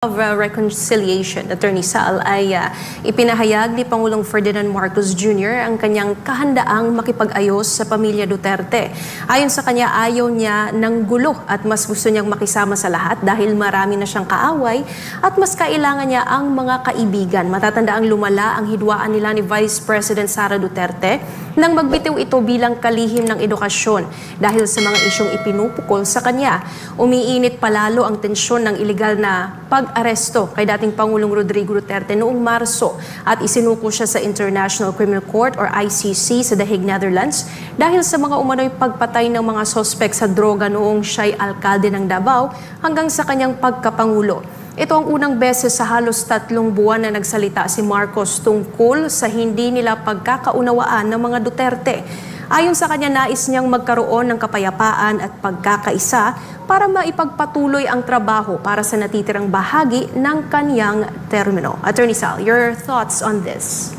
of Reconciliation, Attorney Sal, ay ipinahayag ni Pangulong Ferdinand Marcos Jr. ang kanyang kahandaang makipag-ayos sa pamilya Duterte. Ayon sa kanya, ayaw niya ng gulo at mas gusto niyang makisama sa lahat dahil marami na siyang kaaway at mas kailangan niya ang mga kaibigan. Matatanda ang lumala ang hidwaan nila ni Vice President Sara Duterte nang magbitiw ito bilang kalihim ng edukasyon dahil sa mga isyong ipinupukol sa kanya. Umiinit palalo ang tensyon ng iligal na pag-aresto kay dating Pangulong Rodrigo Duterte noong Marso at isinuko siya sa International Criminal Court or ICC sa The Hague, Netherlands dahil sa mga umano'y pagpatay ng mga sospek sa droga noong siya'y alkalde ng Davao hanggang sa kanyang pagkapangulo. Ito ang unang beses sa halos 3 buwan na nagsalita si Marcos tungkol sa hindi nila pagkakaunawaan ng mga Duterte. Ayon sa kanya, nais niyang magkaroon ng kapayapaan at pagkakaisa para maipagpatuloy ang trabaho para sa natitirang bahagi ng kaniyang termino. Attorney Sal, your thoughts on this?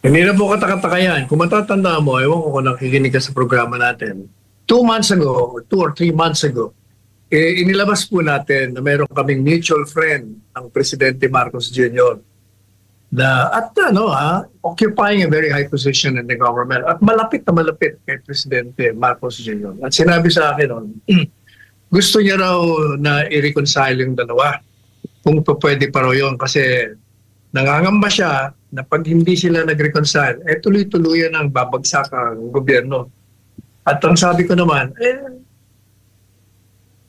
Hindi na po katakataka yan. Kung matatanda mo, ewan ko kung nakikinig ka sa programa natin, 2 months ago, or 2 or 3 months ago, inilabas po natin na mayroon kaming mutual friend, ang Presidente Marcos Jr. At occupying a very high position in the government at malapit na malapit kay Presidente Marcos Jr. At sinabi sa akin noon, gusto niya raw na i-reconcile yung dalawa kung pwede pa raw yun kasi nangangamba siya na pag hindi sila nag-reconcile, tuloy-tuluyan ang babagsak ang gobyerno. At ang sabi ko naman,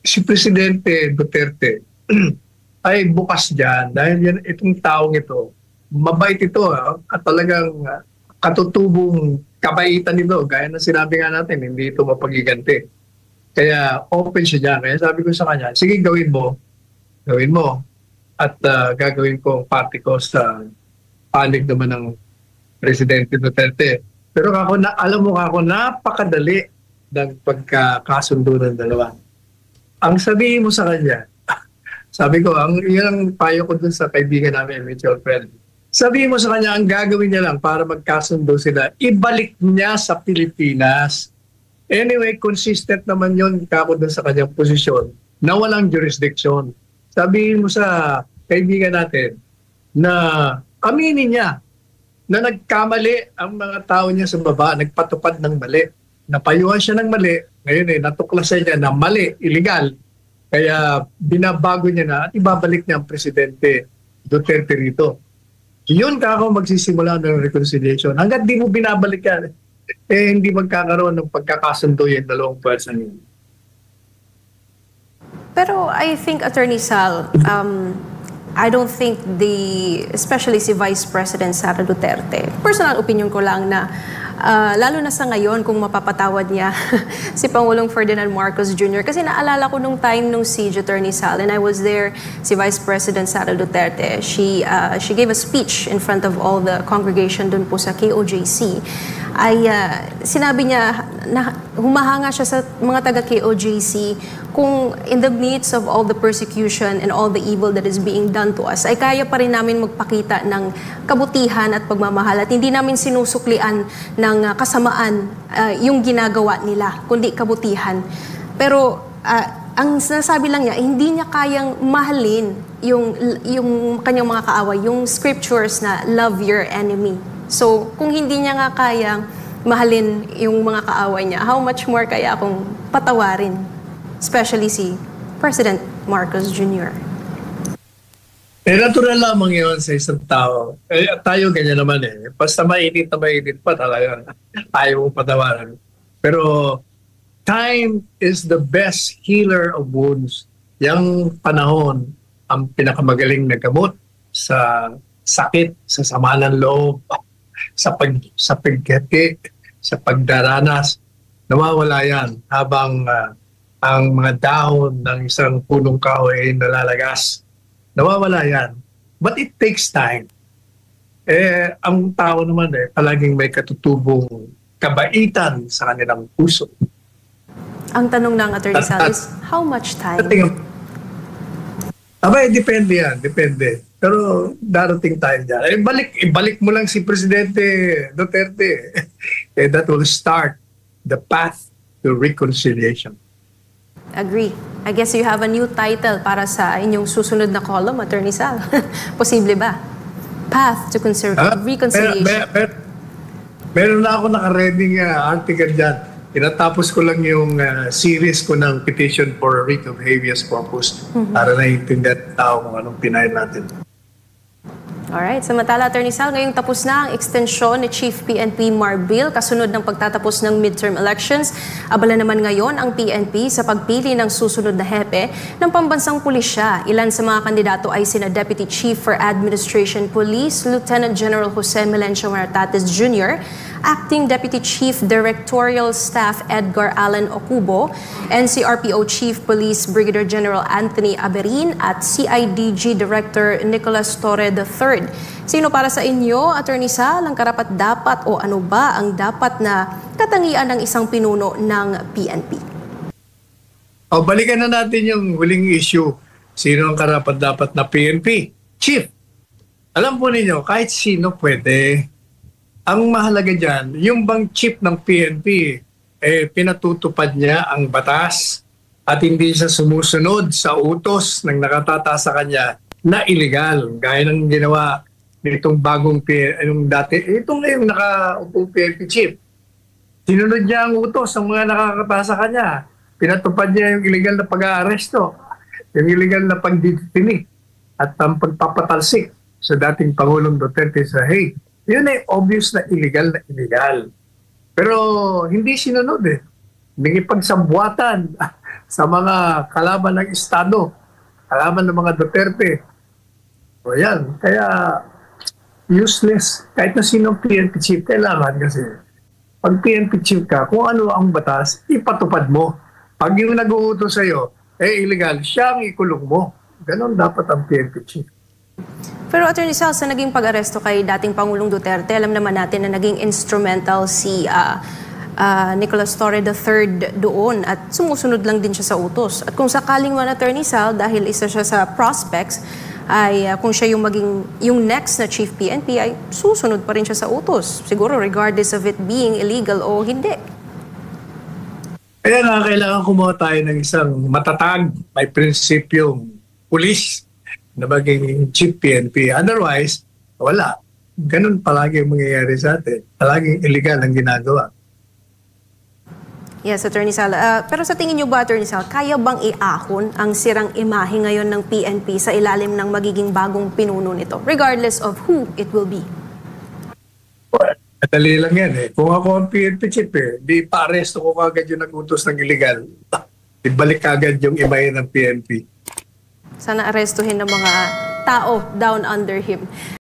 si Presidente Duterte ay bukas dyan dahil itong taong ito, mabait ito at talagang katutubong kabaitan nito. Gaya na sinabi nga natin, hindi ito mapagiganti. Kaya open siya dyan. Kaya sabi ko sa kanya, sige gawin mo. At gagawin ko ang party ko sa panig naman ng Presidente Duterte. Pero alam mo ako, napakadali ng pagkakasundo ng dalawa. Ang sabihin mo sa kanya, sabi ko, yun ang payo ko dun sa kaibigan namin, mutual friend. Sabihin mo sa kanya, ang gagawin niya lang para magkasundo sila, ibalik niya sa Pilipinas. Anyway, consistent naman yun kako dun sa kanyang posisyon na walang jurisdiction. Sabihin mo sa kaibigan natin na aminin niya na nagkamali ang mga tao niya sa baba, nagpatupad ng mali. Napayuhan siya ng mali, ngayon natuklasan niya na mali, illegal. Kaya binabago niya na at ibabalik niya ang Presidente Duterte rito. Yun kako magsisimula ng reconciliation. Hanggat di mo binabalik yan, hindi magkakaroon ng pagkakasundo yung dalawang pwersa niyo. Pero I think, Attorney Sal, I don't think especially si Vice President Sara Duterte, personal opinion ko lang na lalo na sa ngayon kung mapapatawad niya si Pangulong Ferdinand Marcos Jr. Kasi naalala ko nung time nung siege, Attorney Sal, and I was there, si Vice President Sara Duterte, she gave a speech in front of all the congregation dun po sa KOJC. Sinabi niya na humahanga siya sa mga taga-KOJC kung in the midst of all the persecution and all the evil that is being done to us, ay kaya pa rin namin magpakita ng kabutihan at pagmamahal at hindi namin sinusuklian ng kasamaan yung ginagawa nila, kundi kabutihan. Pero ang sinasabi lang niya, hindi niya kayang mahalin yung kanyang mga kaaway, yung scriptures na love your enemy. So, kung hindi niya nga kayang mahalin yung mga kaaway niya, how much more kaya akong patawarin? Especially si President Marcos Jr. Natural lamang yun sa isang tao. Tayo ganyan naman Basta mainit na mainit pa talaga. Ayaw mong patawaran. Pero time is the best healer of wounds. Yang panahon ang pinakamagaling na gamot sa sakit, sa sama ng loob, sa paggati, sa pagdaranas. Nawawala yan habang ang mga dahon ng isang punong kahoy ay nalalagas. Nawawala yan. But it takes time. Ang tao naman palaging may katutubong kabaitan sa kanilang puso. Ang tanong ng Attorney Sal is, how much time? Depende yan. Depende. Pero darating tayo dyan. Ibalik mo lang si Presidente Duterte. That will start the path to reconciliation. Agree. I guess you have a new title para sa inyong susunod na column, Attorney Sal. Posible ba? Path to reconciliation. Meron na ako naka-ready article dyan. Tinatapos ko lang yung series ko ng petition for writ of habeas corpus para naiintindihan ng tao kung anong pinahin natin. Alright, samantala Attorney Sal, ngayong tapos na ang extensyon ni Chief PNP Marbil kasunod ng pagtatapos ng midterm elections. Abala naman ngayon ang PNP sa pagpili ng susunod na hepe ng pambansang pulisya. Ilan sa mga kandidato ay sina Deputy Chief for Administration Police, Lieutenant General Jose Melencio Martates Jr., Acting Deputy Chief Directorial Staff Edgar Allen Ocubo, NCRPO Chief Police Brigadier General Anthony Aberin at CIDG Director Nicolas Torre III. Sino para sa inyo, Attorney Sal, ang karapat-dapat o ano ba ang dapat na katangian ng isang pinuno ng PNP? Balikan na natin yung huling issue. Sino ang karapat-dapat na PNP? Chief, alam po ninyo, kahit sino pwede. Ang mahalaga dyan, yung bang chief ng PNP, pinatutupad niya ang batas at hindi siya sumusunod sa utos ng nakatataas sa kanya na illegal. Gaya ng ginawa nitong bagong dati. Itong ngayong nakaupong PNP chief. Sinunod niya ang utos ng mga nakakataas sa kanya. Pinatupad niya yung illegal na pag-aaresto, yung illegal na pagdiditini at ang pagpapatalsik sa dating Pangulong Duterte sa Hague. Yun ay obvious na illegal na illegal. Pero hindi sinunod eh. Nangipagsambuatan sa mga kalaban ng Estado, kalaban ng mga Duterte. O yan. Kaya useless. Kahit na sinong PNP chief, kailangan kasi. Pag PNP chief ka, kung ano ang batas, ipatupad mo. Pag yung nag-uutos sa'yo, illegal, siya ang ikulong mo. Ganon dapat ang PNP chief. Pero Attorney Sal, sa naging pag-aresto kay dating Pangulong Duterte, alam naman natin na naging instrumental si Nicolas Torre III doon at sumusunod lang din siya sa utos. At kung sakaling man, Attorney Sal, dahil isa siya sa prospects, ay kung siya yung next na Chief PNP ay susunod pa rin siya sa utos. Siguro regardless of it being illegal o hindi. Kaya nga kailangan kumuha tayo ng isang matatag, may prinsipyong pulis na maging Chief PNP. Otherwise, wala. Ganun palagi ang mangyayari sa atin. Palaging illegal ang ginagawa. Yes, Attorney Sal. Pero sa tingin niyo ba, Attorney Sal, kaya bang iahon ang sirang imahe ngayon ng PNP sa ilalim ng magiging bagong pinuno nito, regardless of who it will be? Well, madali lang yan eh. Kung ako ang PNP chief di pa-aresto ko kagad yung nag-utos ng illegal. Ibalik kagad yung imahe ng PNP. Sana arestuhin ng mga tao down under him.